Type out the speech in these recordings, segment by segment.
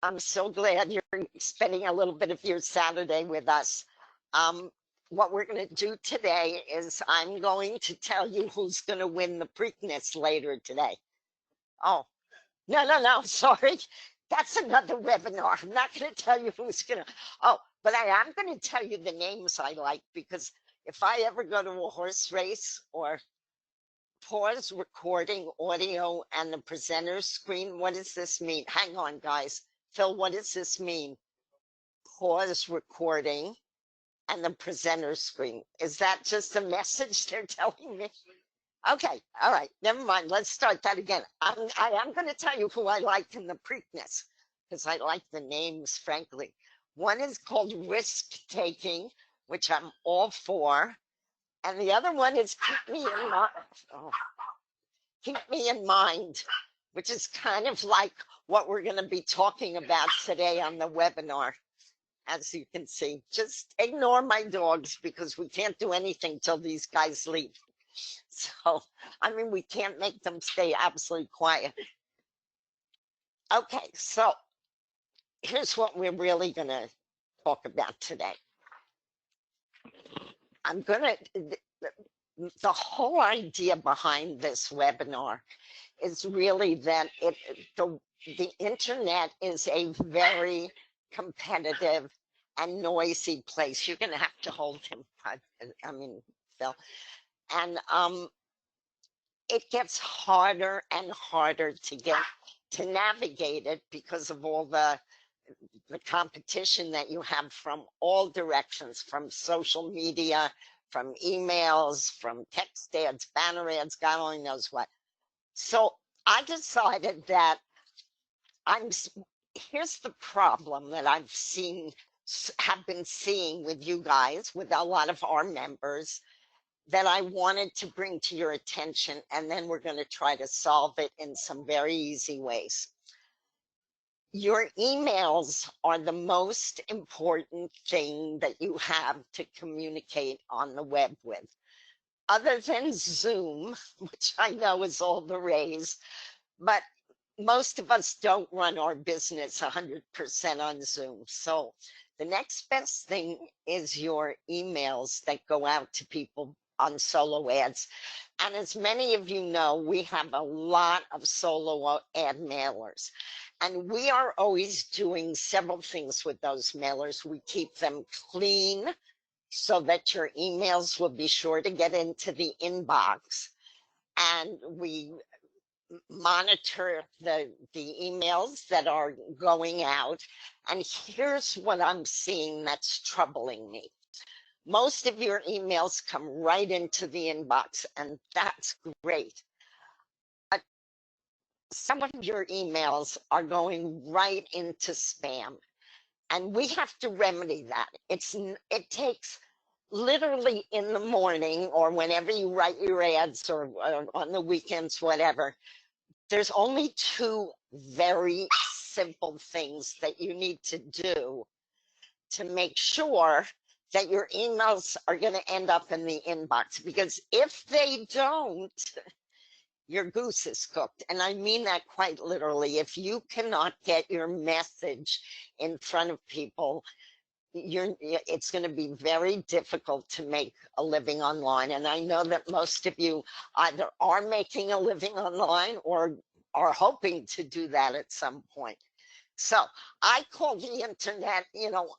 I'm so glad you're spending a little bit of your Saturday with us. Um, what we're going to do today is I'm going to tell you who's going to win the Preakness later today. Oh, no, sorry. That's another webinar. I'm not going to tell you who's going to. Oh, but I am going to tell you the names I like, because if I ever go to a horse race or pause recording audio and the presenter screen, what does this mean? Hang on, guys. Phil, what does this mean? Pause recording and the presenter screen. Is that just a message they're telling me? Okay, all right, never mind. Let's start that again. I am going to tell you who I like in the Preakness, because I like the names, frankly. One is called Risk Taking, which I'm all for. And the other one is Keep Me in Mind, which is kind of like what we're going to be talking about today on the webinar. As you can see, just ignore my dogs, because we can't do anything till these guys leave. So, I mean, we can't make them stay absolutely quiet. Okay, so here's what we're really going to talk about today. The whole idea behind this webinar is really that the internet is a very competitive and noisy place. You're going to have to hold him. I mean, Phil. And it gets harder and harder to navigate it, because of all the competition that you have from all directions, from social media, from emails, from text ads, banner ads, God only knows what. So I decided that here's the problem that have been seeing with you guys, with a lot of our members, that I wanted to bring to your attention, and then we're going to try to solve it in some very easy ways. Your emails are the most important thing that you have to communicate on the web with. Other than Zoom, which I know is all the rage, but most of us don't run our business 100% on Zoom. So the next best thing is your emails that go out to people on solo ads. And as many of you know, we have a lot of solo ad mailers. And we are always doing several things with those mailers. We keep them clean so that your emails will be sure to get into the inbox. And we monitor the emails that are going out. And here's what I'm seeing that's troubling me. Most of your emails come right into the inbox, and that's great. But some of your emails are going right into spam, and we have to remedy that. It takes literally in the morning, or whenever you write your ads, or on the weekends, whatever. There's only two very simple things that you need to do to make sure that your emails are going to end up in the inbox. Because if they don't, your goose is cooked. And I mean that quite literally. If you cannot get your message in front of people, it's going to be very difficult to make a living online. And I know that most of you either are making a living online or are hoping to do that at some point. So I call the internet,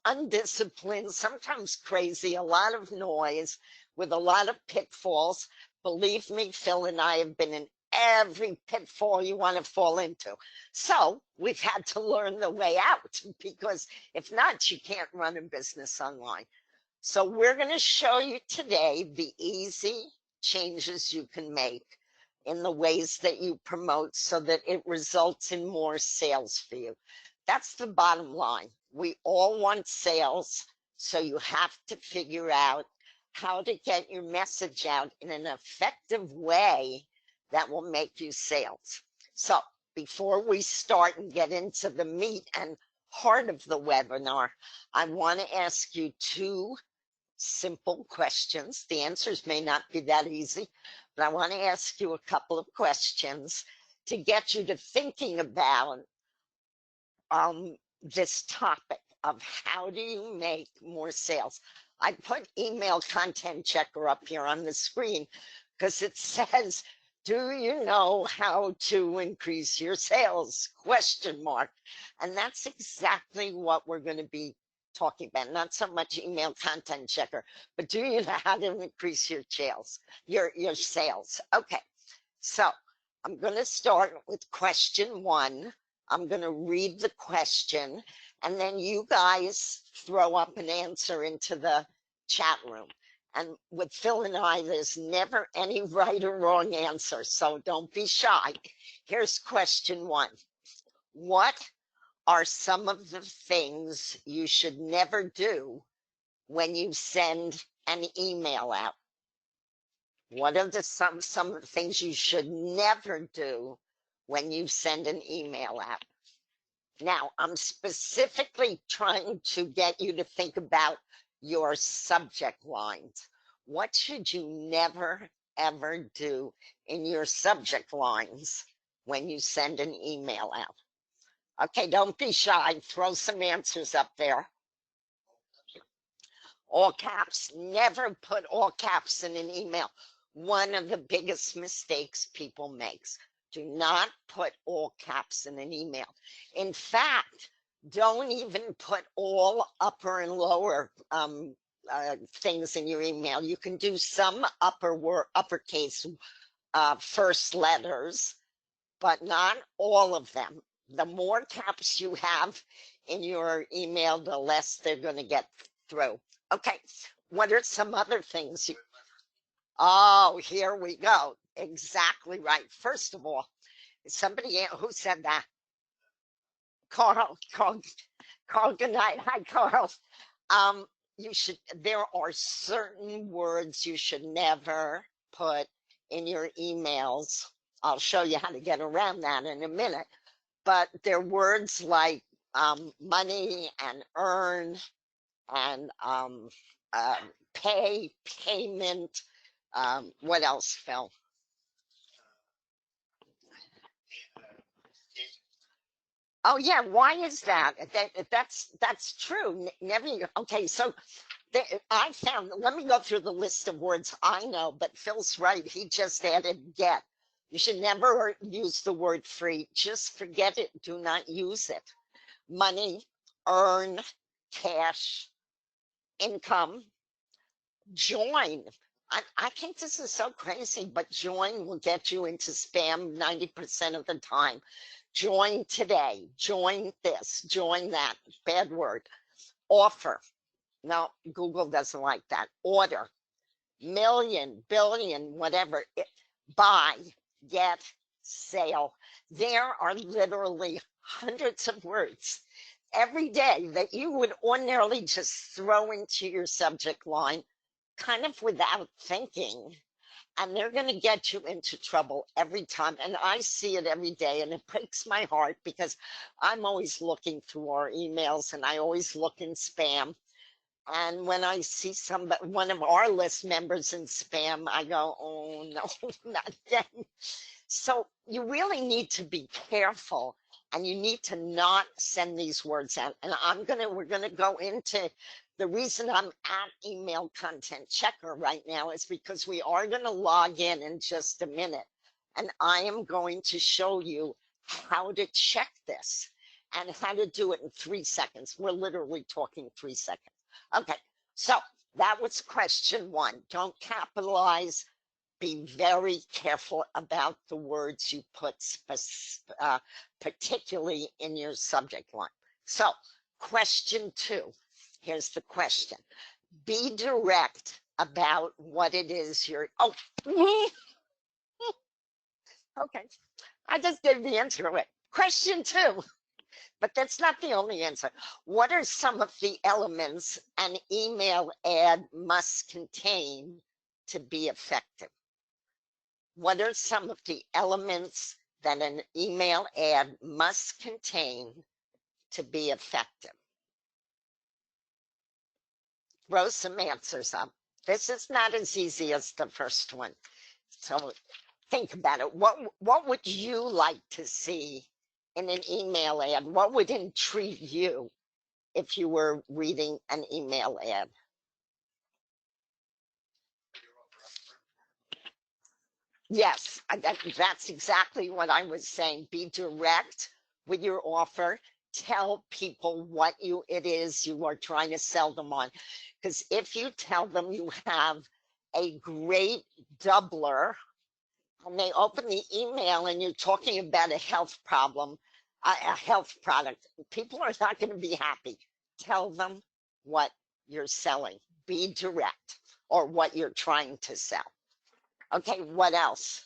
undisciplined, sometimes crazy, a lot of noise with a lot of pitfalls. Believe me, Phil and I have been in every pitfall you want to fall into. So we've had to learn the way out, because if not, you can't run a business online. So we're going to show you today the easy changes you can make in the ways that you promote, so that it results in more sales for you. That's the bottom line. We all want sales, so you have to figure out how to get your message out in an effective way that will make you sales. So before we start and get into the meat and heart of the webinar, I want to ask you two simple questions. The answers may not be that easy, but I want to ask you a couple of questions to get you to thinking about this topic of how do you make more sales. I put email content checker up here on the screen because it says, do you know how to increase your sales? Question mark. And that's exactly what we're going to be talking about. Not so much email content checker, but do you know how to increase your sales? Your sales. Okay. So I'm going to start with question 1. I'm going to read the question, and then you guys throw up an answer into the chat room. And with Phil and I, there's never any right or wrong answer, so don't be shy. Here's question 1. What are some of the things you should never do when you send an email out? What are some of the things you should never do when you send an email out? Now, I'm specifically trying to get you to think about your subject lines. What should you never, ever do in your subject lines when you send an email out? Okay, don't be shy. Throw some answers up there. All caps. Never put all caps in an email. One of the biggest mistakes people make. Do not put all caps in an email. In fact, don't even put all upper and lower things in your email. You can do some uppercase first letters, but not all of them. The more caps you have in your email, the less they're going to get through. Okay, what are some other things? Oh, here we go. Exactly right. First of all, somebody who said that? Carl, good night. Hi, Carl. There are certain words you should never put in your emails. I'll show you how to get around that in a minute. But they're words like money and earn and payment. What else, Phil? Oh yeah, why is that? That's true. Never. Okay, so I found. Let me go through the list of words I know. But Phil's right. He just added get. You should never use the word free. Just forget it. Do not use it. Money, earn, cash, income, join. I think this is so crazy, but join will get you into spam 90% of the time. Join today, join this, join that. Bad word. Offer. No, Google doesn't like that. Order. Million, billion, whatever. Buy, get, sale. There are literally hundreds of words every day that you would ordinarily just throw into your subject line kind of without thinking, and they're going to get you into trouble every time. And I see it every day, and it breaks my heart because I'm always looking through our emails, and I always look in spam. And when I see one of our list members in spam, I go, oh no, not them. So you really need to be careful, and you need to not send these words out. And we're gonna go into the reason I'm at email content checker right now is because we are gonna log in just a minute, and I am going to show you how to check this and how to do it in 3 seconds. We're literally talking 3 seconds. Okay, so that was question 1. Don't capitalize. Be very careful about the words you put particularly in your subject line. So question 2, here's the question. Be direct about what it is you're, oh, okay. I just gave the answer away. Question 2, but that's not the only answer. What are some of the elements an email ad must contain to be effective? What are some of the elements that an email ad must contain to be effective? Throw some answers up. This is not as easy as the first one. So think about it. What would you like to see in an email ad? What would intrigue you if you were reading an email ad? Yes, that's exactly what I was saying. Be direct with your offer. Tell people what it is you are trying to sell them on. Because if you tell them you have a great doubler and they open the email and you're talking about a health problem, a health product, people are not going to be happy. Tell them what you're selling. Be direct, or what you're trying to sell. Okay, what else?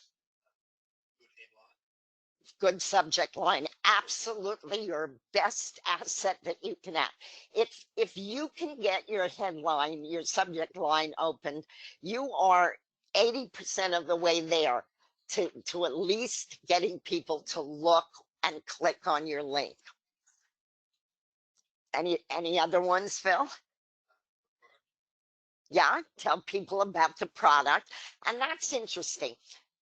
Good subject line. Absolutely your best asset that you can have. If you can get your headline, your subject line opened, you are 80% of the way there to at least getting people to look and click on your link. Any other ones, Phil? Yeah, tell people about the product. And that's interesting.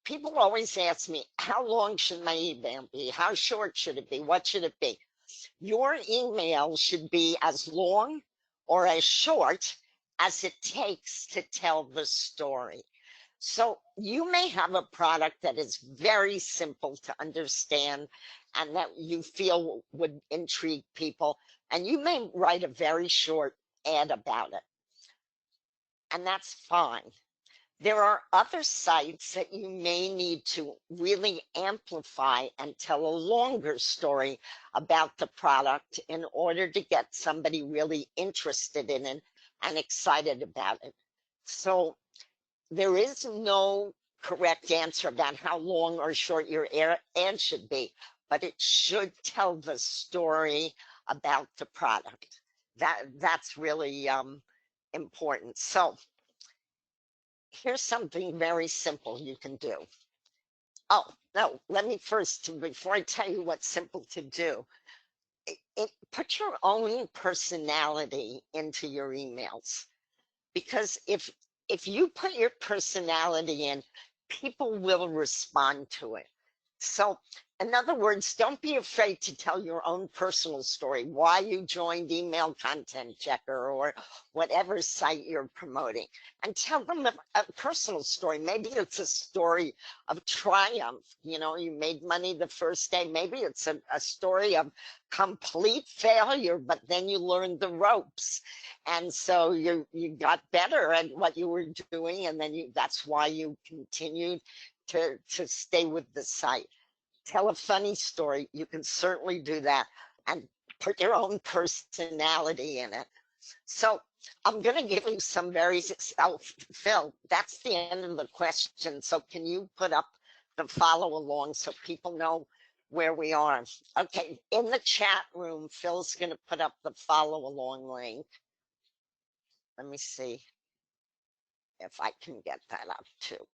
People always ask me, how long should my email be? How short should it be? What should it be? Your email should be as long or as short as it takes to tell the story. So you may have a product that is very simple to understand and that you feel would intrigue people, and you may write a very short ad about it, and that's fine. There are other sites that you may need to really amplify and tell a longer story about the product in order to get somebody really interested in it and excited about it. So there is no correct answer about how long or short your ad should be, but it should tell the story about the product. That's really important. So here's something very simple you can do. Oh, no, let me first, before I tell you what's simple to do, put your own personality into your emails. Because if you put your personality in, people will respond to it. So, in other words, don't be afraid to tell your own personal story, why you joined Email Content Checker or whatever site you're promoting, and tell them a personal story. Maybe it's a story of triumph. You know, you made money the first day. Maybe it's a story of complete failure, but then you learned the ropes. And so you got better at what you were doing, and then that's why you continued to stay with the site. Tell a funny story. You can certainly do that and put your own personality in it. So I'm going to give you some very, oh, Phil, that's the end of the question. So can you put up the follow along so people know where we are? Okay, in the chat room, Phil's going to put up the follow along link. Let me see if I can get that up too.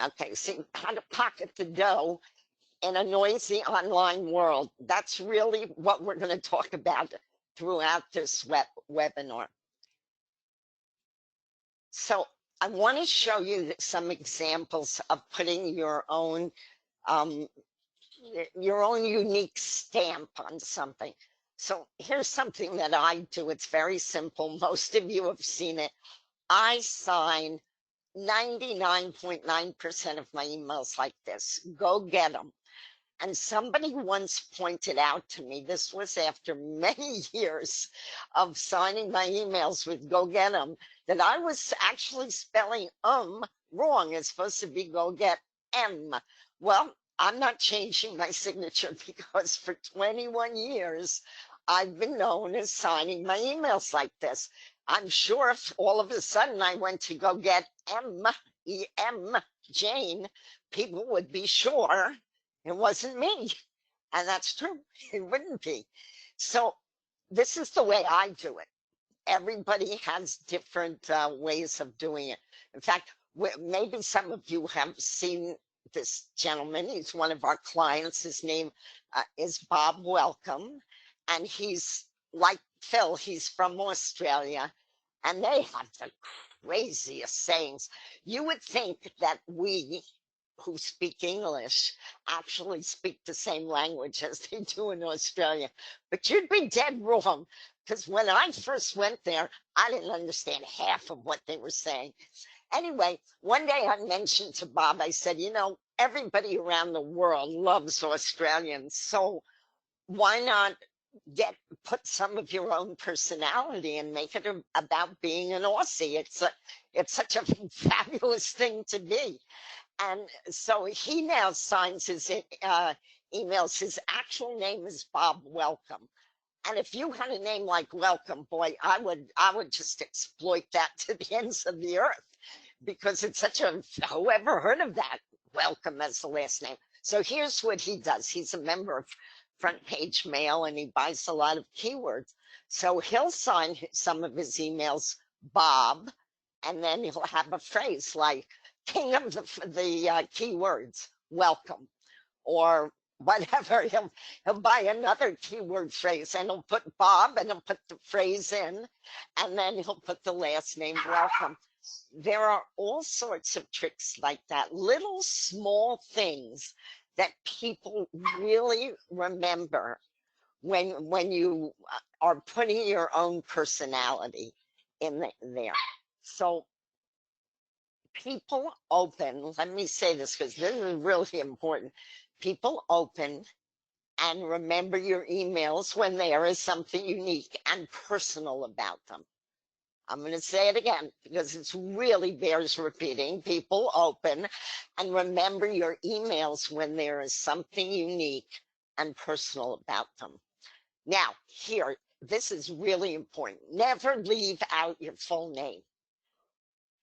Okay, see how to pocket the dough in a noisy online world. That's really what we're going to talk about throughout this webinar. So I want to show you some examples of putting um, your own unique stamp on something. So here's something that I do. It's very simple. Most of you have seen it. I sign 99.9% of my emails like this. Go get them. And somebody once pointed out to me, this was after many years of signing my emails with Go Get 'em, that I was actually spelling wrong. It's supposed to be Go Get M. Well, I'm not changing my signature because for 21 years, I've been known as signing my emails like this. I'm sure if all of a sudden I went to go get M, Jane, people would be sure it wasn't me. And that's true. It wouldn't be. So this is the way I do it. Everybody has different ways of doing it. In fact, maybe some of you have seen this gentleman. He's one of our clients. His name is Bob Welcome. And he's like Phil, he's from Australia. And they have the craziest sayings. You would think that we who speak English actually speak the same language as they do in Australia. But you'd be dead wrong, because when I first went there, I didn't understand half of what they were saying. Anyway, one day I mentioned to Bob, I said, you know, everybody around the world loves Australians, so why not get put some of your own personality and make it about being an Aussie? It's such a fabulous thing to be. And so he now signs his emails. His actual name is Bob Welcome. And if you had a name like Welcome, boy, I would just exploit that to the ends of the earth, because it's such a, whoever heard of that? Welcome as the last name. So here's what he does. He's a member of Front Page Mail, and he buys a lot of keywords. So he'll sign some of his emails Bob, and then he'll have a phrase like king of the keywords, welcome, or whatever. He'll buy another keyword phrase, and he'll put Bob, and he'll put the phrase in, and then he'll put the last name, welcome. There are all sorts of tricks like that, little small things that people really remember when you are putting your own personality in there. So people open, let me say this because this is really important. People open and remember your emails when there is something unique and personal about them. I'm going to say it again because it really bears repeating. People open and remember your emails when there is something unique and personal about them. Now, here, this is really important. Never leave out your full name.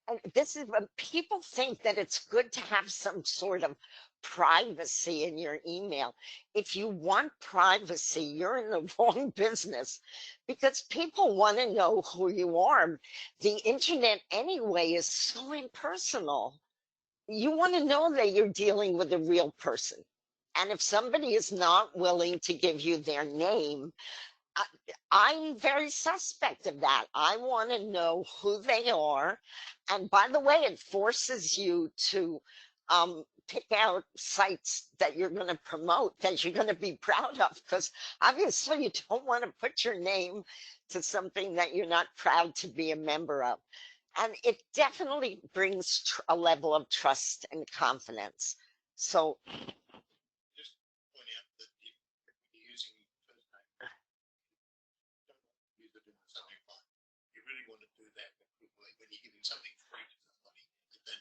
And this is when people think that it's good to have some sort of privacy in your email. If you want privacy, you're in the wrong business, because people want to know who you are. The internet anyway is so impersonal. You want to know that you're dealing with a real person. And if somebody is not willing to give you their name, I'm very suspect of that. I want to know who they are. And by the way, it forces you to pick out sites that you're going to promote, that you're going to be proud of, because obviously you don't want to put your name to something that you're not proud to be a member of. And it definitely brings a level of trust and confidence. So just point out that if you're using first name, don't use it in the subject line. You really want to do that when you're giving something free to somebody, then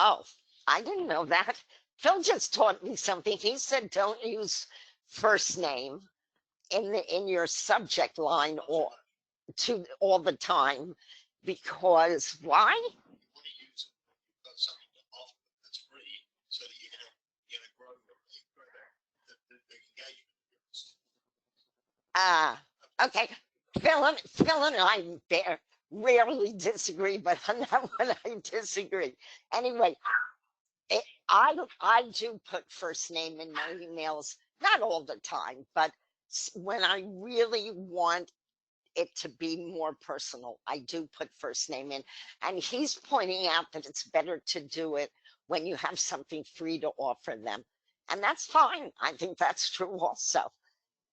oh, I didn't know that. Phil just taught me something. He said don't use first name in your subject line or to all the time, because why? you want to use it when you've got something to offer that's free, so that you're going to grow the engagement. Okay. Phil and I rarely disagree, but on that one I disagree. Anyway, I do put first name in my emails, not all the time, but when I really want it to be more personal, I do put first name in. And he's pointing out that it's better to do it when you have something free to offer them. And that's fine. I think that's true also.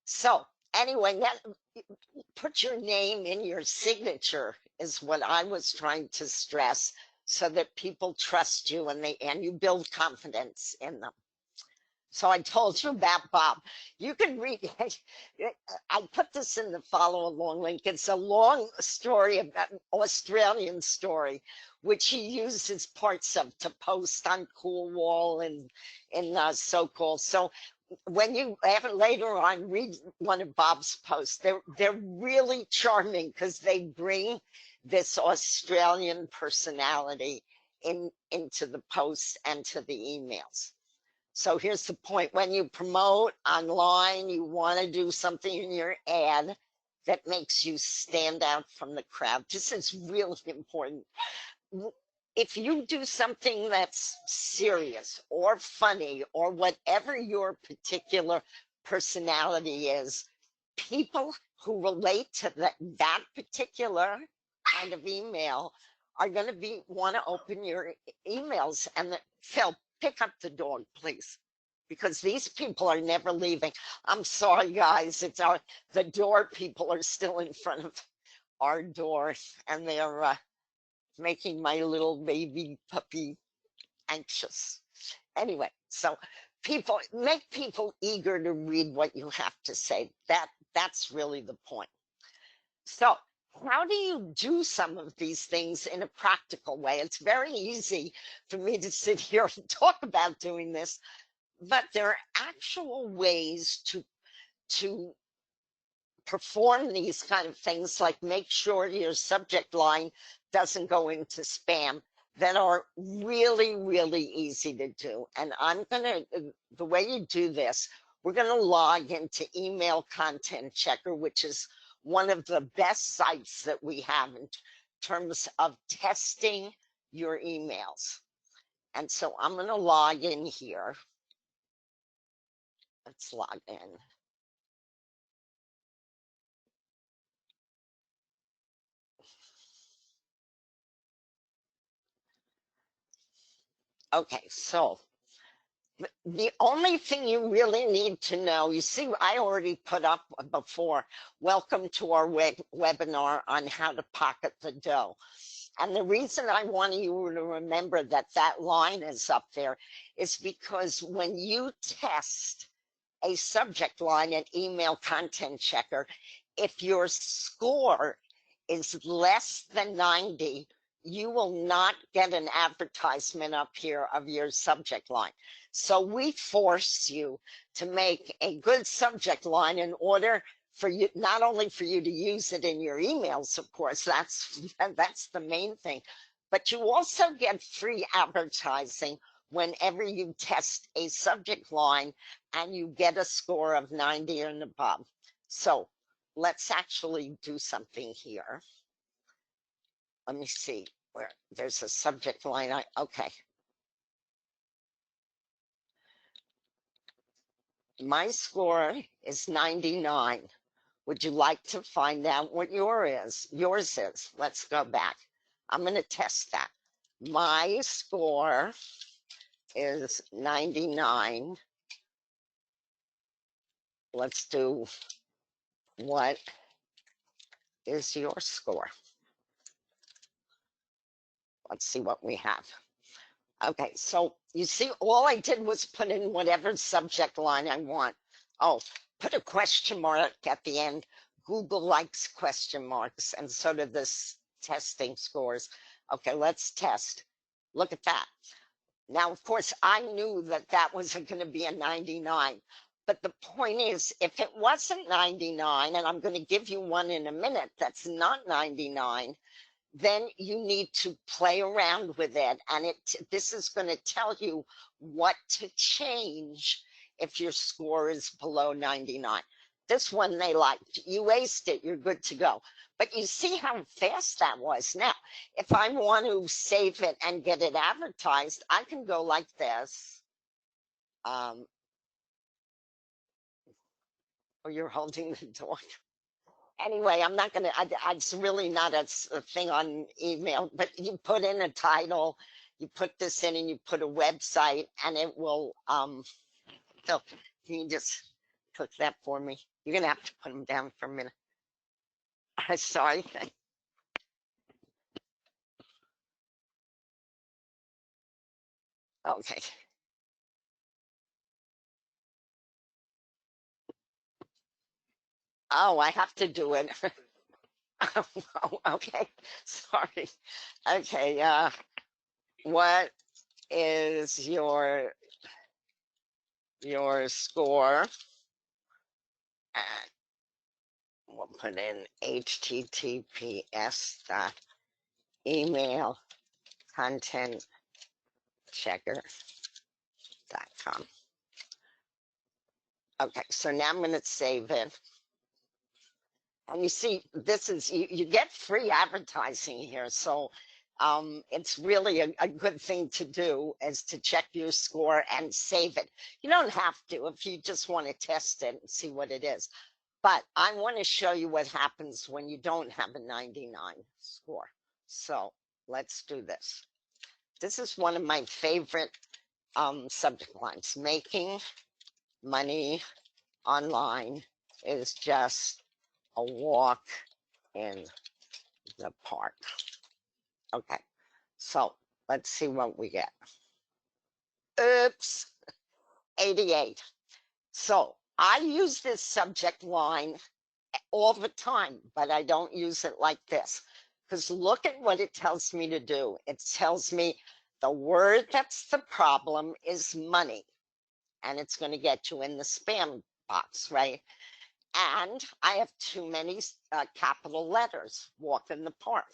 So anyway, put your name in your signature is what I was trying to stress, so that people trust you and you build confidence in them. So I told you about Bob. You can read, I put this in the follow along link. It's a long story, about an Australian story, which he uses parts of to post on Cool Wall and in so-called. So when you later on read one of Bob's posts, they're really charming because they bring this Australian personality into the posts and to the emails. So here's the point. When you promote online, you want to do something in your ad that makes you stand out from the crowd. This is really important. If you do something that's serious or funny or whatever your particular personality is, people who relate to that particular kind of email are going to want to open your emails. And Phil, pick up the dog, please, because these people are never leaving. I'm sorry, guys. The door people are still in front of our door, and they're making my little baby puppy anxious. Anyway, so make people eager to read what you have to say. That's really the point. So how do you do some of these things in a practical way? It's very easy for me to sit here and talk about doing this, but there are actual ways to perform these kind of things, like make sure your subject line doesn't go into spam, that are really, really easy to do. And the way you do this, we're going to log into Email Content Checker, which is one of the best sites that we have in terms of testing your emails. And so I'm going to log in here. Let's log in. Okay, so the only thing you really need to know, you see, I already put up before, welcome to our webinar on how to pocket the dough. And the reason I want you to remember that that line is up there is because when you test a subject line at Email Content Checker, if your score is less than 90, you will not get an advertisement up here of your subject line. So we force you to make a good subject line in order for you, not only for you to use it in your emails, of course, that's the main thing, but you also get free advertising whenever you test a subject line and you get a score of 90 and above. So let's actually do something here. Let me see where there's a subject line. Okay. My score is 99. Would you like to find out what yours is? Let's go back. I'm going to test that. My score is 99. Let's do, what is your score? Let's see what we have. Okay, so you see, all I did was put in whatever subject line I want. Oh, put a question mark at the end. Google likes question marks, and so do this testing scores. Okay, let's test. Look at that. Now, of course, I knew that that wasn't going to be a 99. But the point is, if it wasn't 99, and I'm going to give you one in a minute that's not 99, then you need to play around with it. And this is going to tell you what to change if your score is below 99. This one they liked. You aced it, you're good to go. But you see how fast that was. Now, if I want to save it and get it advertised, I can go like this. Oh, you're holding the door. Anyway, I'm not going to, it's really not a thing on email, but you put in a title, you put this in and you put a website, and it will, so can you just click that for me? You're going to have to put them down for a minute. Sorry. Okay. Oh, I have to do it. Oh, okay. Sorry. Okay. What is your score? And we'll put in https://email content checker.com. Okay, so now I'm going to save it. And you see, this is, you get free advertising here. So it's really a good thing to do, is to check your score and save it. You don't have to if you just want to test it and see what it is. But I want to show you what happens when you don't have a 99 score. So let's do this. This is one of my favorite subject lines. Making money online is just a walk in the park. Okay, so let's see what we get. Oops, 88. So I use this subject line all the time, but I don't use it like this. Because look at what it tells me to do. It tells me the word that's the problem is money, and it's going to get you in the spam box, right? And I have too many capital letters, walk in the park.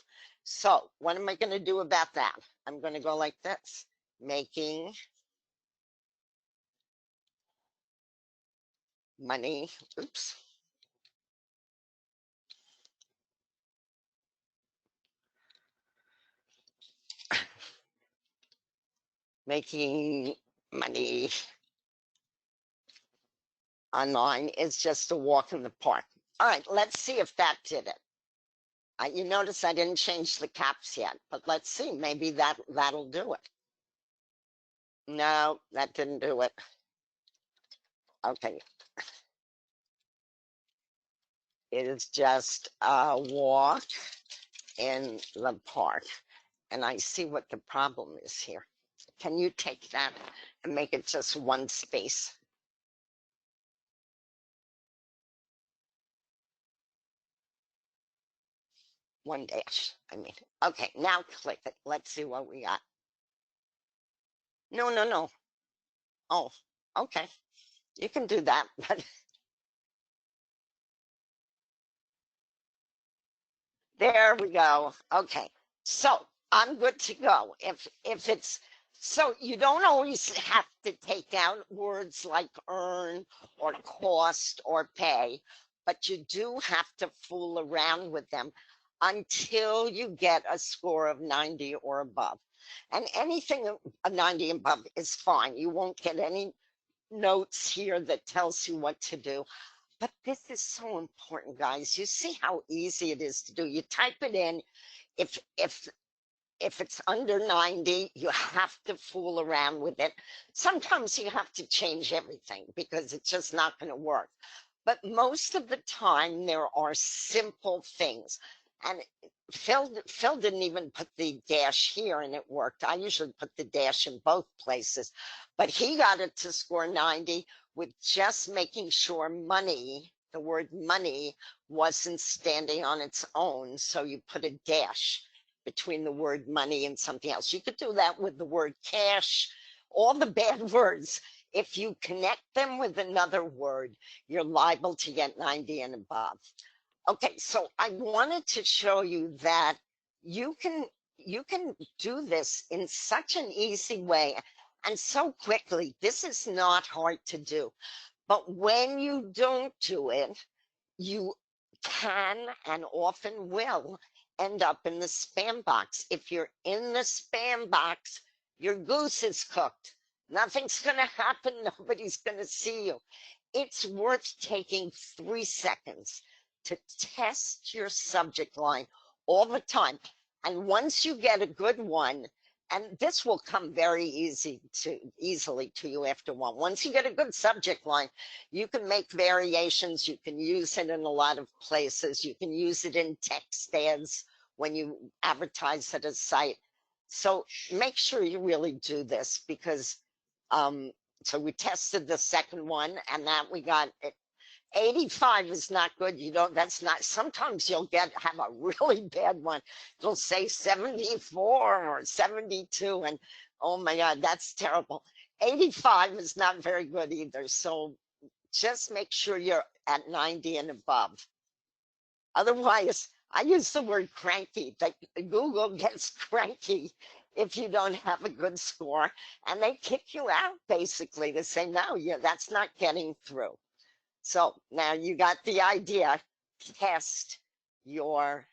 So what am I going to do about that? I'm going to go like this, making money, oops, making money online is just a walk in the park. All right, let's see if that did it. You notice I didn't change the caps yet, but let's see, maybe that'll do it. No, that didn't do it. Okay, it is just a walk in the park. And I see what the problem is here. Can you take that and make it just one space? One dash, I mean. Okay, now click it. Let's see what we got. No, no, no. Oh, okay. You can do that, but there we go. Okay. So I'm good to go. If it's so you don't always have to take out words like earn or cost or pay, but you do have to fool around with them until you get a score of 90 or above. And anything a 90 above is fine. You won't get any notes here that tells you what to do. But this is so important, guys. You see how easy it is to do. You type it in. If it's under 90, you have to fool around with it. Sometimes you have to change everything because it's just not going to work. But most of the time, there are simple things. And Phil didn't even put the dash here and it worked. I usually put the dash in both places. But he got it to score 90 with just making sure money, the word money, wasn't standing on its own. So you put a dash between the word money and something else. You could do that with the word cash, all the bad words. If you connect them with another word, you're liable to get 90 and above. Okay, so I wanted to show you that you can you can do this in such an easy way and so quickly. This is not hard to do. But when you don't do it, you can and often will end up in the spam box. If you're in the spam box, your goose is cooked. Nothing's going to happen. Nobody's going to see you. It's worth taking 3 seconds to test your subject line all the time. And once you get a good one, and this will come very easily to you after one. Once you get a good subject line, you can make variations. You can use it in a lot of places. You can use it in text ads when you advertise at a site. So make sure you really do this because so we tested the second one and that we got it. 85 is not good. You don't, that's not, sometimes you'll have a really bad one. It'll say 74 or 72 and oh my God, that's terrible. 85 is not very good either. So just make sure you're at 90 and above. Otherwise, I use the word cranky. Like Google gets cranky if you don't have a good score and they kick you out basically to say, no, yeah, that's not getting through. So now you got the idea. Test your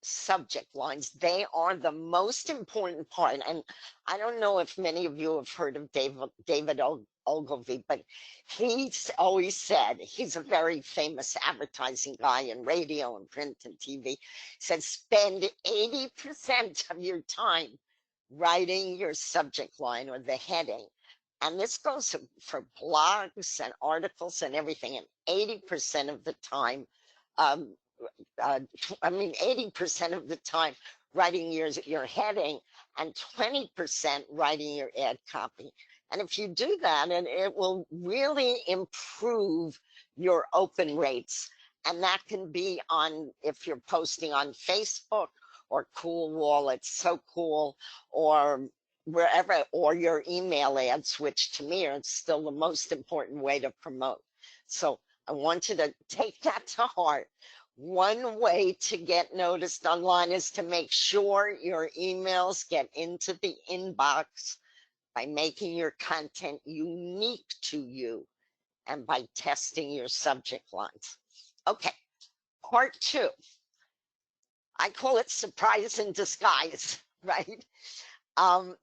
subject lines. They are the most important part. And I don't know if many of you have heard of David Ogilvy, but he's always said, he's a very famous advertising guy in radio and print and TV, said spend 80% of your time writing your subject line or the heading. And this goes for blogs and articles and everything. And 80% of the time, um, uh, 80% of the time writing your heading and 20% writing your ad copy. And if you do that, and it will really improve your open rates. And that can be on, if you're posting on Facebook or Cool Wall, it's so cool, or wherever, or your email ads, which to me are still the most important way to promote. So I want you to take that to heart. One way to get noticed online is to make sure your emails get into the inbox by making your content unique to you and by testing your subject lines. Okay, part two. I call it surprise in disguise, right?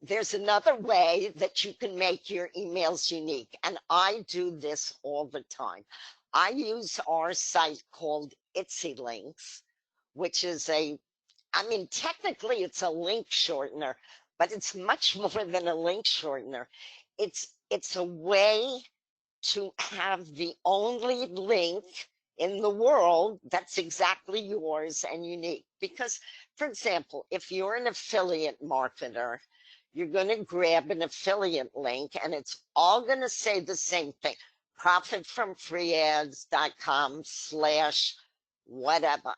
There's another way that you can make your emails unique, and I do this all the time. I use our site called Itsy Links, which is technically it's a link shortener, but it's much more than a link shortener. It's a way to have the only link in the world that's exactly yours and unique. Because, for example, if you're an affiliate marketer, you're going to grab an affiliate link and it's all going to say the same thing: profitfromfreeads.com/ whatever,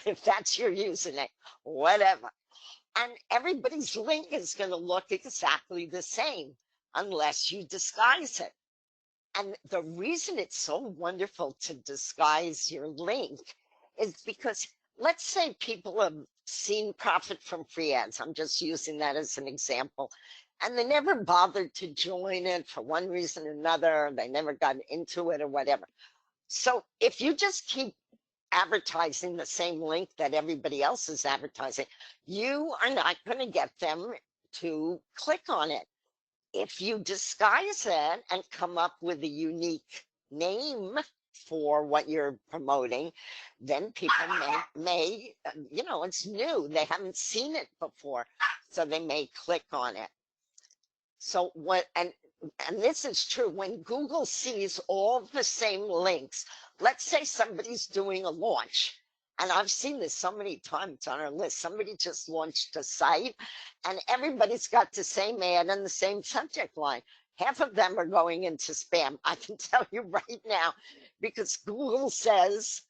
if that's your username, whatever. And everybody's link is going to look exactly the same unless you disguise it. And the reason it's so wonderful to disguise your link is because, let's say people have seen Profit from Free Ads. I'm just using that as an example. And they never bothered to join it for one reason or another. They never got into it or whatever. So if you just keep advertising the same link that everybody else is advertising, you are not going to get them to click on it. If you disguise it and come up with a unique name for what you're promoting, then people may it's new. They haven't seen it before, so they may click on it. So and this is true when Google sees all the same links. Let's say somebody's doing a launch, and I've seen this so many times on our list. Somebody just launched a site and everybody's got the same ad and the same subject line. Half of them are going into spam. I can tell you right now, because Google says,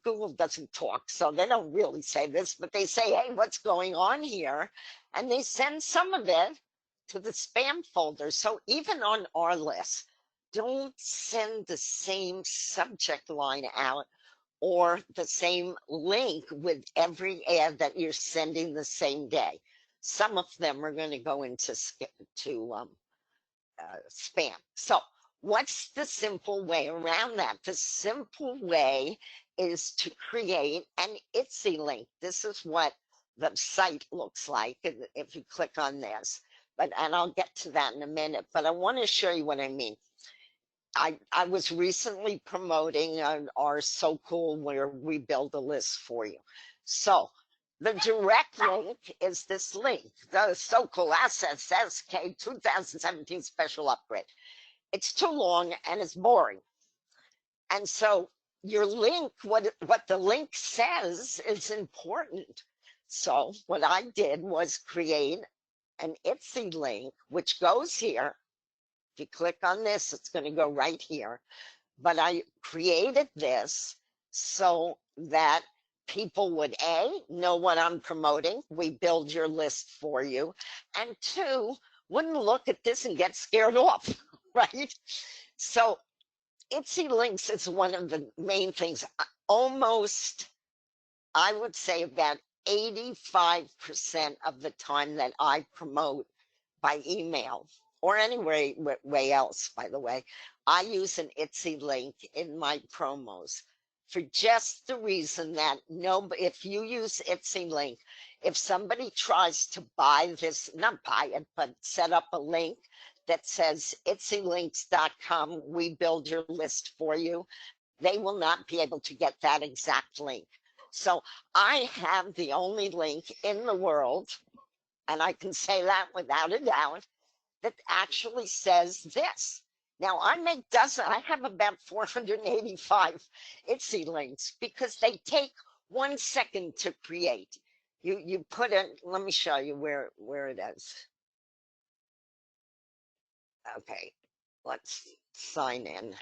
Google doesn't talk, so they don't really say this, but they say, hey, what's going on here? And they send some of it to the spam folder. So even on our list, don't send the same subject line out or the same link with every ad that you're sending the same day. Some of them are going to go into spam. So what's the simple way around that? The simple way is to create an Etsy link. This is what the site looks like if you click on this. And I'll get to that in a minute, but I want to show you what I mean. I was recently promoting our So Cool, where we build a list for you. So the direct link is this link, the So Cool Assets SK 2017 special upgrade. It's too long and it's boring. And so your link, what the link says is important. So what I did was create an Etsy link, which goes here. If you click on this, it's going to go right here. But I created this so that people would, A, know what I'm promoting. We build your list for you. And two, wouldn't look at this and get scared off, right? So Etsy links is one of the main things. Almost, I would say about 85% of the time that I promote by email or any way else, by the way, I use an Etsy link in my promos. for just the reason that if you use Etsy link, if somebody tries to buy this, not buy it, but set up a link that says itsylinks.com, we build your list for you, they will not be able to get that exact link. So I have the only link in the world, and I can say that without a doubt, that actually says this. Now I make dozens, I have about 485 Etsy links because they take 1 second to create. You put it, let me show you where it is. Okay, let's sign in.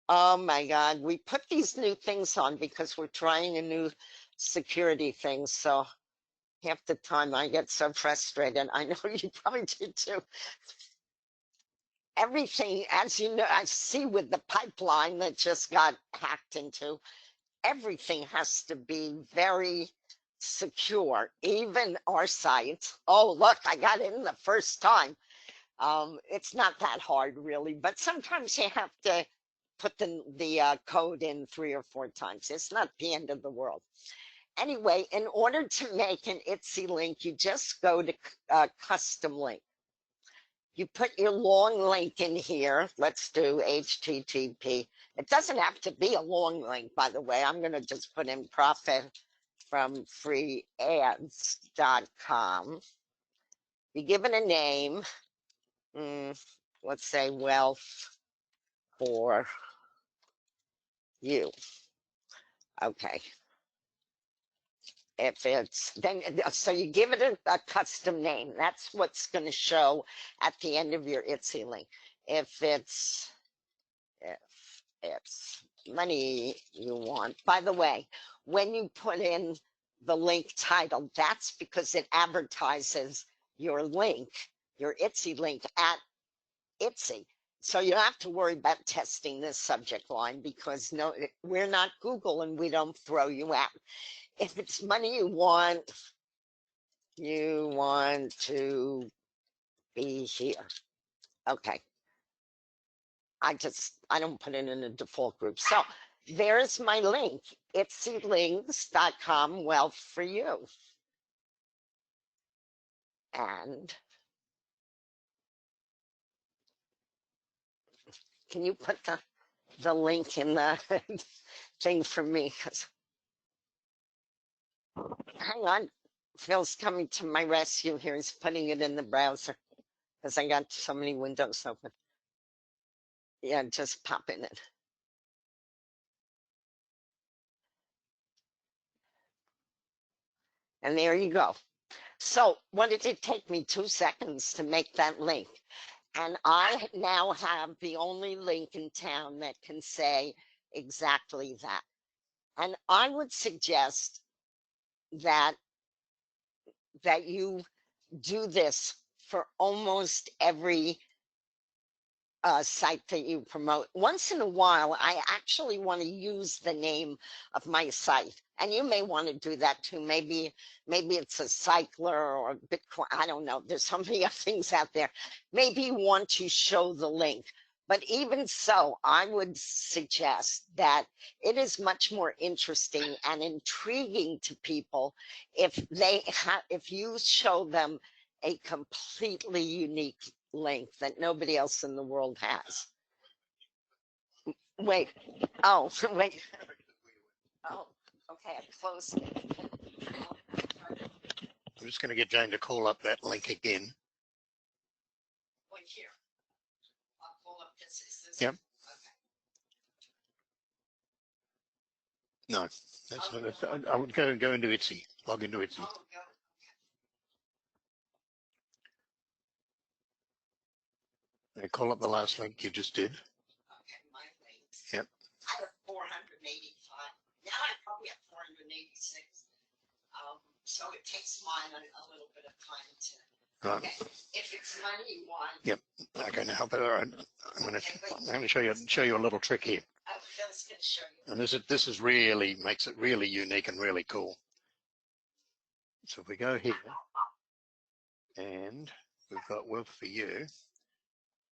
Oh my God, we put these new things on because we're trying a new security thing. So half the time I get so frustrated. I know you probably do too. Everything, as you know, I see with the pipeline that just got hacked into, everything has to be very secure, even our site. Oh, look, I got in the first time. It's not that hard, really, but sometimes you have to put the code in 3 or 4 times. It's not the end of the world. Anyway, in order to make an Etsy link, you just go to custom link. You put your long link in here. Let's do HTTP. It doesn't have to be a long link, by the way. I'm going to just put in profit from freeads.com. You give it a name. Let's say wealth for you. Okay. If it's then, so you give it a custom name. That's what's going to show at the end of your Etsy link. If it's money you want. By the way, when you put in the link title, that's because it advertises your link, your Etsy link at Etsy. So you don't have to worry about testing this subject line because no, we're not Google and we don't throw you out. If it's money you want to be here. Okay. I don't put it in a default group. So there's my link, itsylinks.com, wealth for you. And can you put the link in the thing for me? Hang on. Phil's coming to my rescue here. He's putting it in the browser because I got so many windows open. Yeah, just pop in it. And there you go. So what did it take me? 2 seconds to make that link. And I now have the only link in town that can say exactly that. And I would suggest that you do this for almost every site that you promote. Once in a while, I actually want to use the name of my site. And you may want to do that too. Maybe it's a cycler or Bitcoin. I don't know. There's so many things out there. Maybe you want to show the link. But even so, I would suggest that it is much more interesting and intriguing to people if if you show them a completely unique link that nobody else in the world has. Wait. Oh, wait. Oh, okay. I closed it. I'm just going to get Jane to call up that link again. Wait here. I'll pull up this. Is this? Yep. No, that's I would go into Etsy, log into Etsy. Oh, go. And call up the last link you just did. Okay, my links. Yep. I have 485. Now I probably have 486. So it takes mine a little bit of time to. Right. Okay. If it's money you want. Yep. Okay. Now, but all right. I'm going to show you a little trick here. Phil's going to show you. And this is really makes it really unique and really cool. So if we go here, and we've got wealth for you.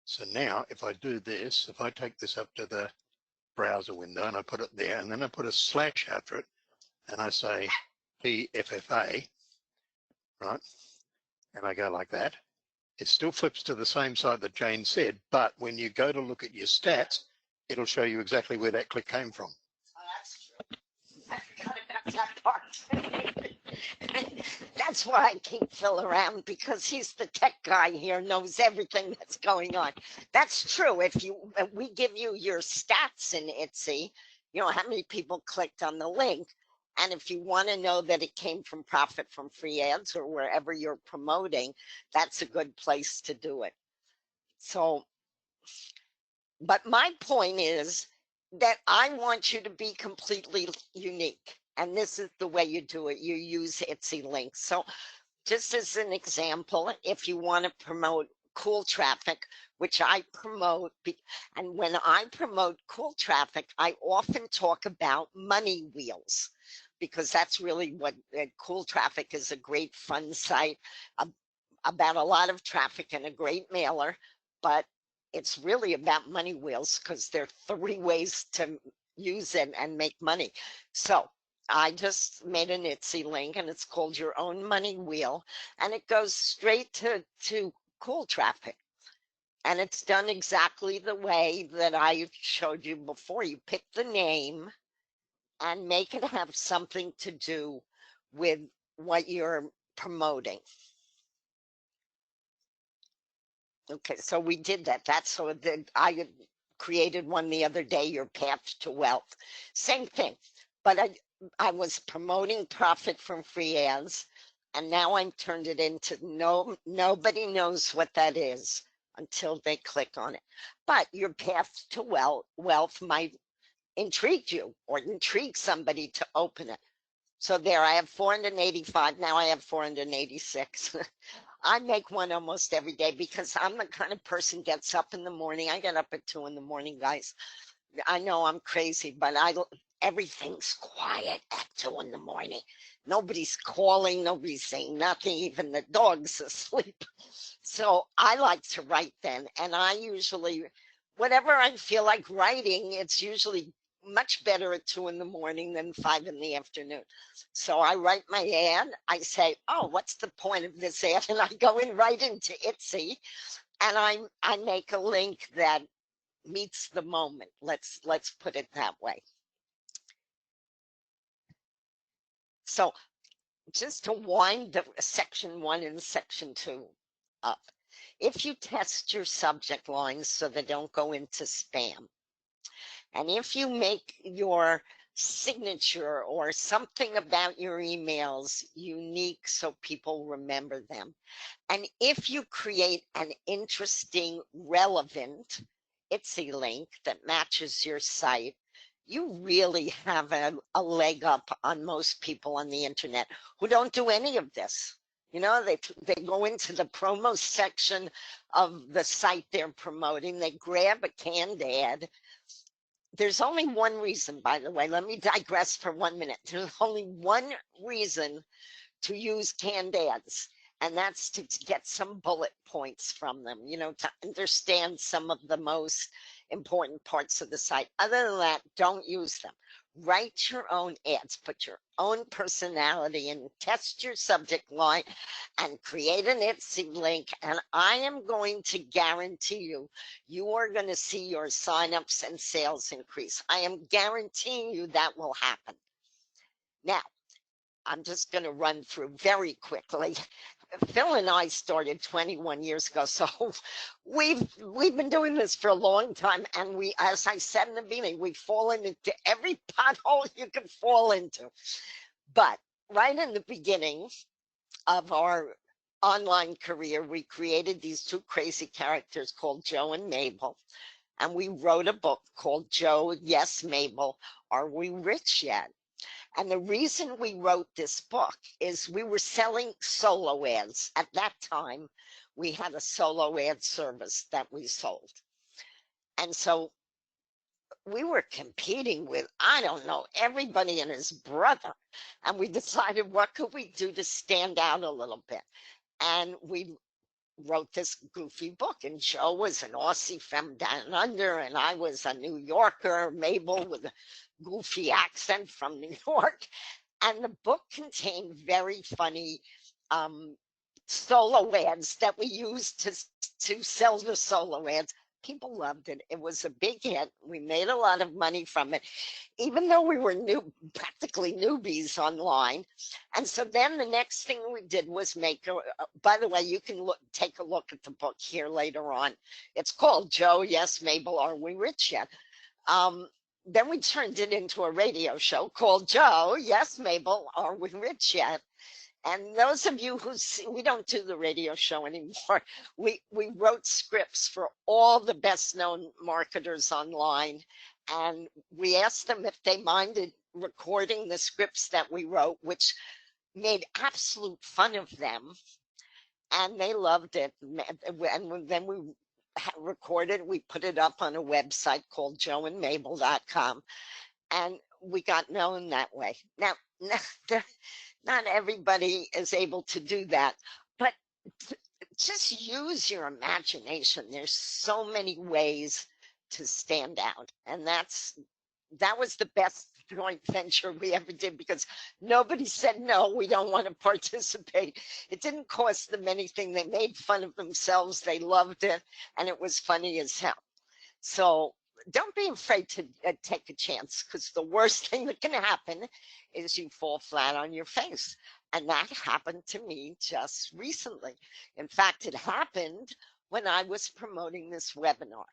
So now, if I do this, if I take this up to the browser window and I put it there, and then I put a slash after it and I say PFFA, right? And I go like that. It still flips to the same site that Jane said, but when you go to look at your stats, it'll show you exactly where that click came from. Oh, that's true. I forgot about that part. That's why I keep Phil around, because he's the tech guy here, knows everything that's going on. That's true. If we give you your stats in Etsy, you know how many people clicked on the link. And if you want to know that it came from Profit from Free Ads or wherever you're promoting, that's a good place to do it. So, but my point is that I want you to be completely unique. And this is the way you do it. You use Etsy links. So just as an example, if you want to promote cool traffic, which I promote, and when I promote cool traffic, I often talk about money wheels, because that's really what cool traffic is. A great fun site about a lot of traffic and a great mailer, but it's really about money wheels, because there are 3 ways to use it and make money. So I just made an Etsy link, and it's called Your Own Money Wheel, and it goes straight to cool traffic. And it's done exactly the way that I showed you before. You pick the name and make it have something to do with what you're promoting. Okay, so we did that. That's so that I created one the other day, Your Path to Wealth. Same thing, but I was promoting Profit from Free Ads, and now I'm turned it into nobody knows what that is until they click on it. But Your Path to Wealth might intrigue you or intrigue somebody to open it. So there, I have 485. Now I have 486. I make one almost every day, because I'm the kind of person gets up in the morning. I get up at 2 in the morning, guys. I know I'm crazy, but everything's quiet at 2 in the morning. Nobody's calling, nobody's saying nothing, even the dog's asleep. So I like to write then, and I usually, whatever I feel like writing, it's usually much better at 2 in the morning than 5 in the afternoon. So I write my ad. I say, oh, what's the point of this ad? And I go in right into Etsy, and I make a link that meets the moment. Let's put it that way. So just to wind the section 1 and section 2 up, if you test your subject lines so they don't go into spam, and if you make your signature or something about your emails unique so people remember them, and if you create an interesting, relevant Etsy link that matches your site, you really have a leg up on most people on the internet who don't do any of this. You know, they go into the promo section of the site they're promoting, they grab a canned ad. There's only one reason, by the way, let me digress for 1 minute. There's only one reason to use canned ads, and that's to get some bullet points from them, you know, to understand some of the most important parts of the site. Other than that, don't use them. Write your own ads, put your own personality and test your subject line and create an Etsy link. And I am going to guarantee you, you are going to see your signups and sales increase. I am guaranteeing you that will happen. Now, I'm just going to run through very quickly. Phil and I started 21 years ago, so we've been doing this for a long time, and we, as I said in the beginning, we've fallen into every pothole you can fall into. But right in the beginning of our online career, we created these 2 crazy characters called Joe and Mabel, and we wrote a book called Joe, Yes, Mabel, Are We Rich Yet? And the reason we wrote this book is we were selling solo ads. At that time, we had a solo ad service that we sold. And so we were competing with, I don't know, everybody and his brother. And we decided, what could we do to stand out a little bit? And we wrote this goofy book, and Joe was an Aussie femme down under, and I was a New Yorker, Mabel with a goofy accent from New York. And the book contained very funny um, solo ads that we used to sell the solo ads. People loved it. It was a big hit. We made a lot of money from it, even though we were practically newbies online. And so then the next thing we did was make by the way, you can take a look at the book here later on. It's called Joe, Yes, Mabel, Are We Rich Yet? Um, then we turned it into a radio show called Joe, Yes, Mabel, Are We Rich Yet? And those of you who see, we don't do the radio show anymore. We wrote scripts for all the best known marketers online, and we asked them if they minded recording the scripts that we wrote, which made absolute fun of them, and they loved it. And then we recorded, we put it up on a website called joeandmabel.com, and we got known that way. Now, not everybody is able to do that, but just use your imagination. There's so many ways to stand out, and that was the best joint venture we ever did, because nobody said no, we don't want to participate. It didn't cost them anything. They made fun of themselves, they loved it, and it was funny as hell. So don't be afraid to take a chance, because the worst thing that can happen is you fall flat on your face. And that happened to me just recently. In fact, it happened when I was promoting this webinar,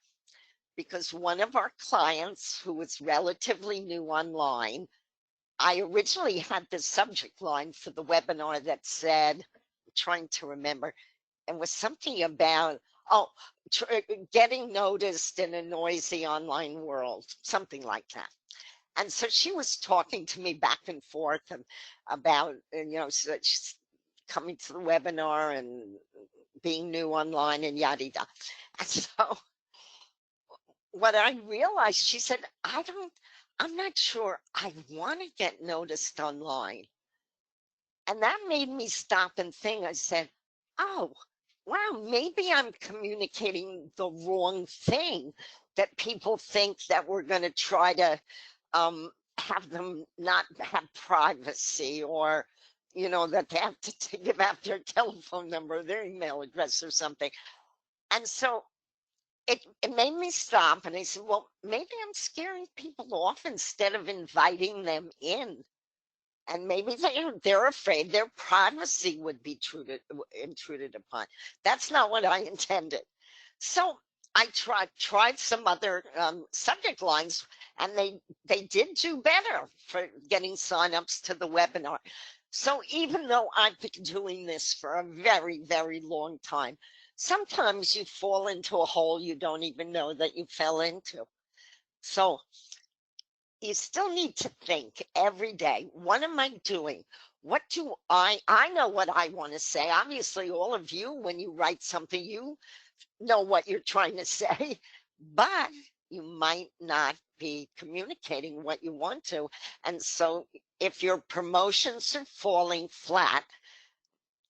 because one of our clients who was relatively new online, I originally had this subject line for the webinar that said, I'm trying to remember, it was something about, oh, getting noticed in a noisy online world, something like that. And so she was talking to me back and forth about, so she's coming to the webinar and being new online and yada yada. And so what I realized, she said, I'm not sure I want to get noticed online. And that made me stop and think. I said, oh, wow, maybe I'm communicating the wrong thing, that people think that we're going to try to have them not have privacy, or, that they have to give out their telephone number, their email address or something. And so it made me stop, and I said, well, maybe I'm scaring people off instead of inviting them in. And maybe they're afraid their privacy would be intruded upon. That's not what I intended. So I tried some other subject lines, and they did do better for getting signups to the webinar. So even though I've been doing this for a very, very long time, sometimes you fall into a hole you don't even know that you fell into. So you still need to think every day, what am I doing? What do I know what I want to say. Obviously, all of you, when you write something, you know what you're trying to say, but you might not be communicating what you want to. And so if your promotions are falling flat,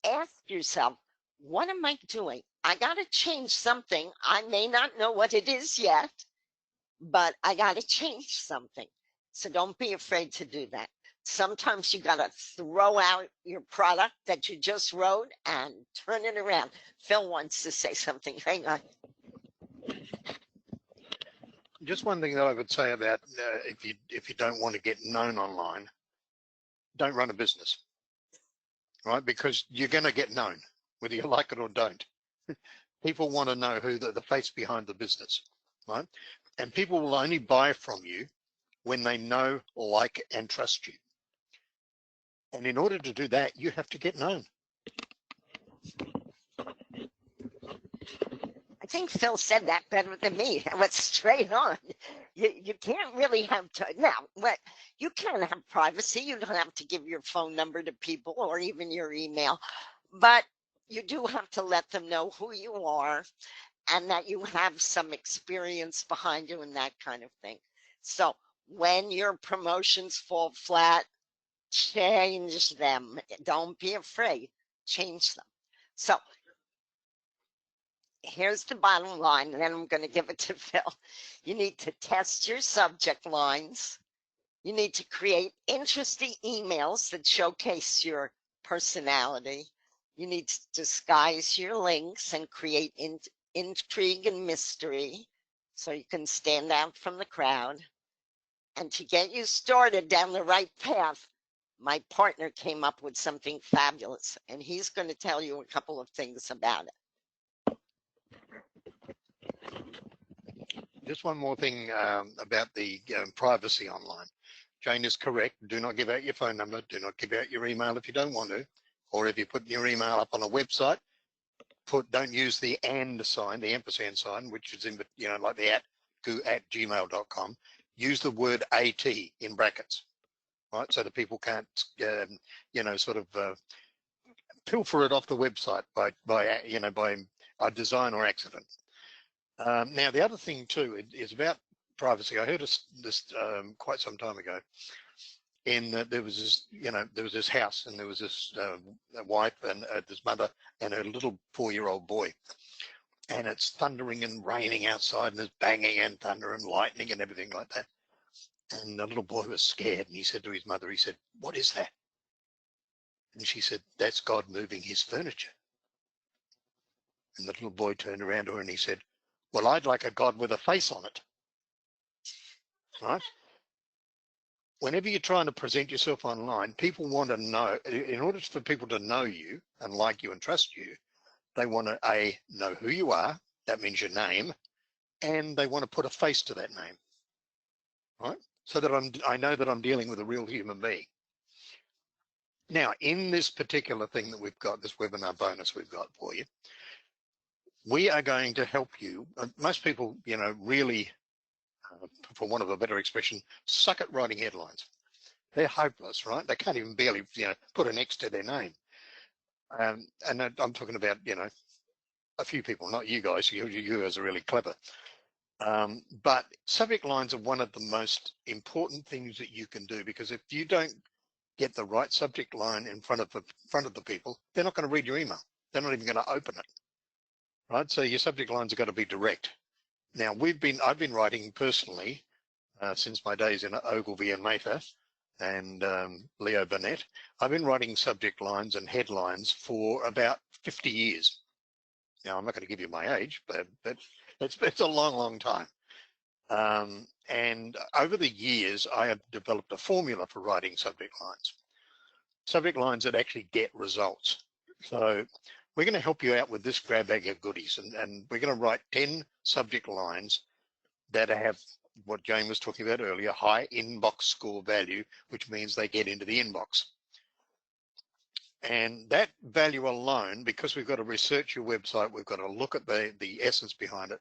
ask yourself, what am I doing? I got to change something. I may not know what it is yet, but I got to change something. So don't be afraid to do that. Sometimes you got to throw out your product that you just wrote and turn it around. Phil wants to say something. Hang on. Just one thing that I would say about if you don't want to get known online, don't run a business, right? Because you're going to get known, whether you like it or don't. People want to know who the face behind the business, right? And people will only buy from you when they know, like, and trust you. And in order to do that, you have to get known. I think Phil said that better than me. It was straight on. You can't really have now. What you can have privacy. You don't have to give your phone number to people or even your email, but you do have to let them know who you are and that you have some experience behind you and that kind of thing. So when your promotions fall flat, change them. Don't be afraid. Change them. So here's the bottom line, and then I'm going to give it to Phil. You need to test your subject lines. You need to create interesting emails that showcase your personality. You need to disguise your links and create intrigue and mystery so you can stand out from the crowd. And to get you started down the right path, my partner came up with something fabulous, and he's going to tell you a couple of things about it. Just one more thing about the privacy online. Jane is correct. Do not give out your phone number. Do not give out your email if you don't want to. Or if you put your email up on a website, don't use the and sign, the ampersand sign, which is in, like the at gmail.com. Use the word AT in brackets, right? So that people can't, sort of pilfer it off the website by a design or accident. Now, the other thing too is about privacy. I heard this quite some time ago. There was this house, and there was this wife and this mother and her little 4-year-old boy, and it's thundering and raining outside, and there's banging and thunder and lightning and everything like that. And the little boy was scared, and he said to his mother, he said, "What is that?" And she said, "That's God moving his furniture." And the little boy turned around to her and he said, "Well, I'd like a God with a face on it." Right? Whenever you're trying to present yourself online, people want to know, in order for people to know you and like you and trust you, they want to know who you are, that means your name, and they want to put a face to that name, right? So that I know that I'm dealing with a real human being. Now, in this particular thing that we've got, this webinar bonus we've got for you, we are going to help you. Most people, really, for want of a better expression, suck at writing headlines. They're hopeless, right? They can't even barely, put an X to their name. And I'm talking about, a few people, not you guys. You guys are really clever. But subject lines are one of the most important things that you can do, because if you don't get the right subject line in front of the people, they're not going to read your email. They're not even going to open it, right? So your subject lines have got to be direct. Now, I've been writing personally since my days in Ogilvy and Mather and Leo Burnett. I've been writing subject lines and headlines for about 50 years. Now, I'm not going to give you my age, but it's a long, long time. And over the years, I have developed a formula for writing subject lines that actually get results. So we're going to help you out with this grab bag of goodies, and we're going to write 10 subject lines that have what Jane was talking about earlier, high inbox score value, which means they get into the inbox. And that value alone, because we've got to research your website, we've got to look at the essence behind it.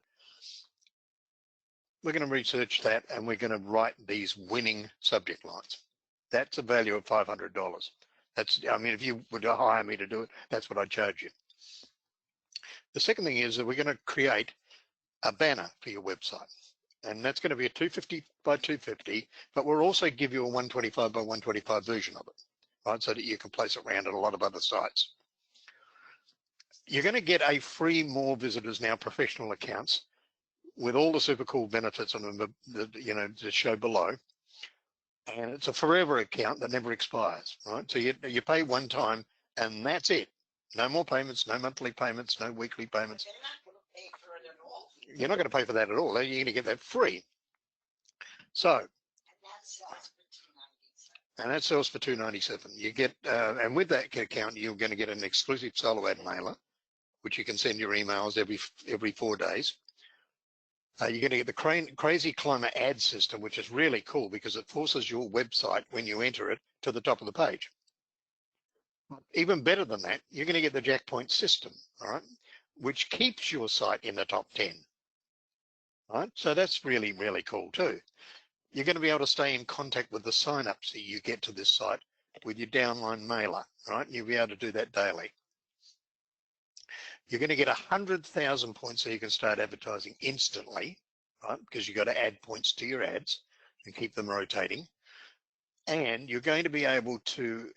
We're going to research that, and we're going to write these winning subject lines. That's a value of $500. If you would hire me to do it, that's what I'd charge you. The second thing is that we're going to create a banner for your website. And that's going to be a 250 by 250, but we'll also give you a 125 by 125 version of it, right? So that you can place it around at a lot of other sites. You're going to get a free More Visitors Now professional accounts with all the super cool benefits on them, the show below. And it's a forever account that never expires, right? So you pay one time and that's it. No more payments, no monthly payments, no weekly payments. You're not going to pay for that at all. You're going to get that free. So, and that sells for $297. You get, and with that account, you're going to get an exclusive solo ad mailer, which you can send your emails every 4 days. You're going to get the Crazy Climber ad system, which is really cool because it forces your website, when you enter it, to the top of the page. Even better than that, you're going to get the Jackpoint system, all right, which keeps your site in the top 10. All right, so that's really, really cool too. You're going to be able to stay in contact with the signups that you get to this site with your downline mailer, right? You'll be able to do that daily. You're going to get 100,000 points so you can start advertising instantly, right? Because you've got to add points to your ads and keep them rotating. And you're going to be able to,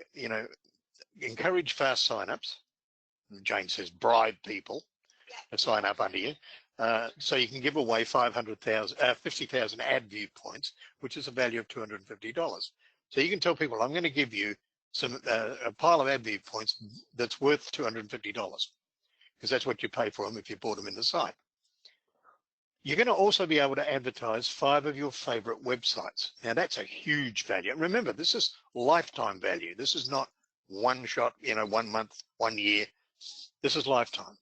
encourage fast signups. Jane says bribe people. sign up under you. So you can give away 50,000 ad view points, which is a value of $250. So you can tell people, I'm going to give you a pile of ad view points that's worth $250, because that's what you pay for them if you bought them in the site. You're going to also be able to advertise 5 of your favorite websites. Now that's a huge value. Remember, this is lifetime value. This is not one shot, 1 month, 1 year. This is lifetime.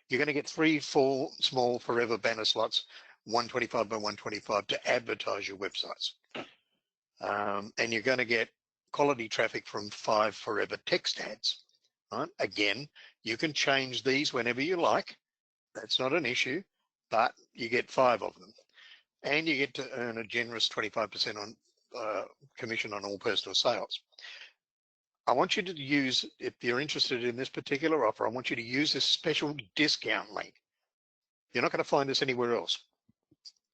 You're going to get 3 full small forever banner slots, 125 by 125, to advertise your websites. And you're going to get quality traffic from 5 forever text ads. Right? Again, you can change these whenever you like. That's not an issue, but you get 5 of them. And you get to earn a generous 25% on commission on all personal sales. I want you to use, if you're interested in this particular offer, I want you to use this special discount link. You're not going to find this anywhere else,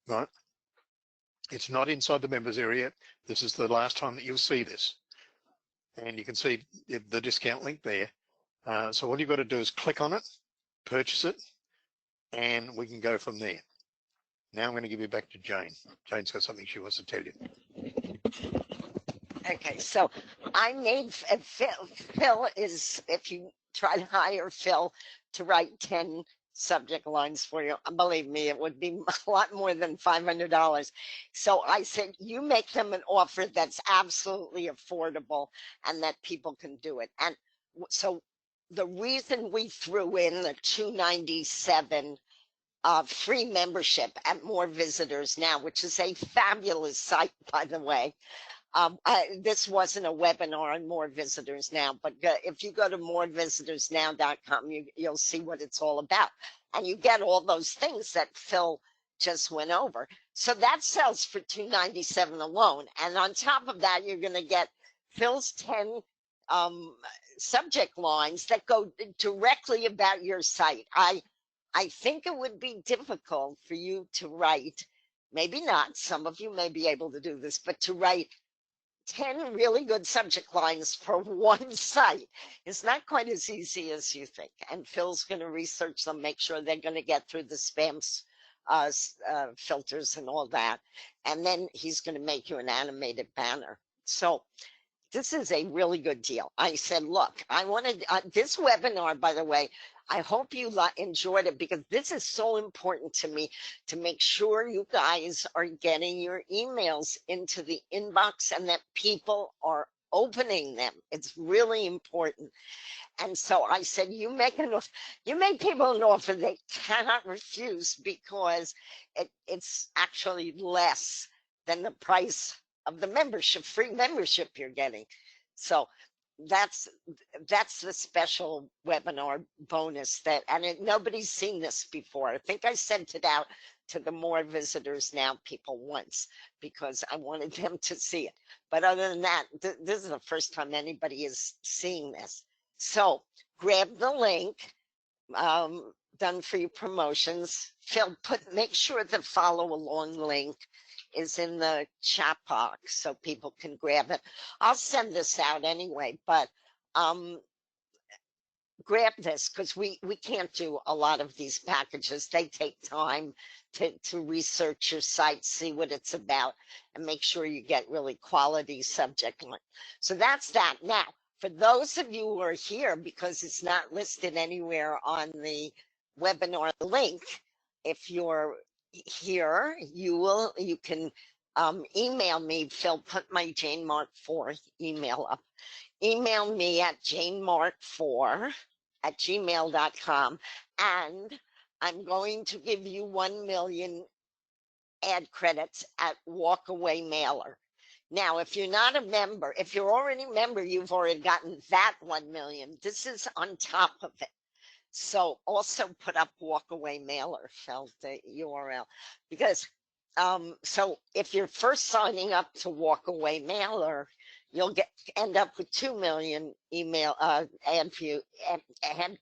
right? It's not inside the members area. This is the last time that you'll see this. And you can see the discount link there. So all you've got to do is click on it, purchase it, and we can go from there. Now I'm going to give you back to Jane. Jane's got something she wants to tell you. Okay, so I made Phil is, if you try to hire Phil to write 10 subject lines for you, believe me, it would be a lot more than $500. So I said, you make them an offer that's absolutely affordable and that people can do it. And so the reason we threw in the $297 free membership at More Visitors Now, which is a fabulous site, by the way. This wasn't a webinar on More Visitors Now, but if you go to morevisitorsnow.com, you'll see what it's all about. And you get all those things that Phil just went over. So that sells for $297 alone. And on top of that, you're going to get Phil's 10 subject lines that go directly about your site. I think it would be difficult for you to write, maybe not, some of you may be able to do this, but to write 10 really good subject lines for one site is not quite as easy as you think. And Phil's going to research them, make sure they're going to get through the spam filters and all that. And then he's going to make you an animated banner. So this is a really good deal. I said, look, I wanted this webinar, by the way, I hope you enjoyed it, because this is so important to me, to make sure you guys are getting your emails into the inbox and that people are opening them. It's really important. And so I said, you make people an offer they cannot refuse, because it's actually less than the price of the membership, free membership you're getting. So that's the special webinar bonus and nobody's seen this before. I think I sent it out to the More Visitors Now people once, because I wanted them to see it. But other than that, this is the first time anybody is seeing this. So grab the link, done for your promotions. Phil, make sure the follow along link is in the chat box so people can grab it. I'll send this out anyway, but grab this, because we can't do a lot of these packages. They take time to research your site, see what it's about, and make sure you get really quality subject line. So that's that. Now, for those of you who are here, because it's not listed anywhere on the webinar link, if you're here, you can email me. Phil, put my Jane Mark 4 email up. Email me at janemark4@gmail.com, and I'm going to give you 1 million ad credits at Walkaway Mailer. Now, if you're not a member, if you're already a member, you've already gotten that 1 million. This is on top of it. So also put up Walkaway Mailer, Phil, the URL, because so if you're first signing up to Walkaway Mailer, you'll end up with 2 million email ad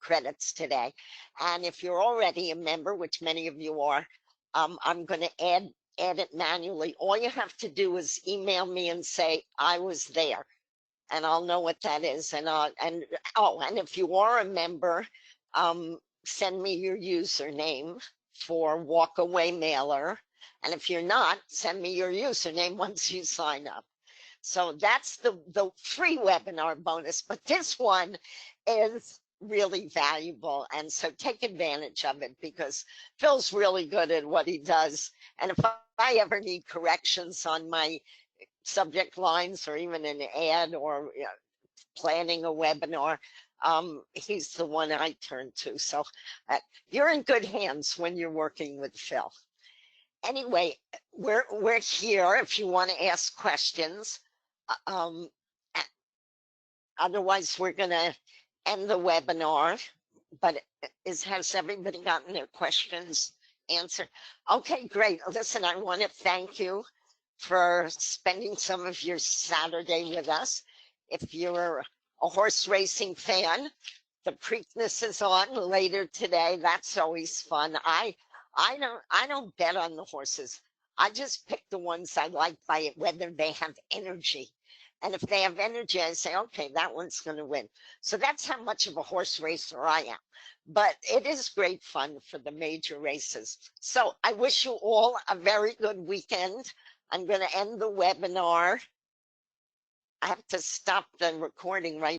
credits today. And if you're already a member, which many of you are, I'm going to add it manually. All you have to do is email me and say I was there, and I'll know what that is. And if you are a member, send me your username for walkaway mailer. And if you're not, send me your username once you sign up. So that's the free webinar bonus, but this one is really valuable. And so take advantage of it because Phil's really good at what he does. And if I ever need corrections on my subject lines or even an ad or planning a webinar, he's the one I turn to. So you're in good hands when you're working with Phil. Anyway, we're here if you want to ask questions. Um, Otherwise, we're going to end the webinar. But has everybody gotten their questions answered? Okay, great. Listen, I want to thank you for spending some of your Saturday with us. If you're a horse racing fan, the Preakness is on later today. That's always fun. I don't bet on the horses. I just pick the ones I like by whether they have energy. And if they have energy, I say, okay, that one's going to win. So that's how much of a horse racer I am. But it is great fun for the major races. So I wish you all a very good weekend. I'm going to end the webinar. I have to stop the recording right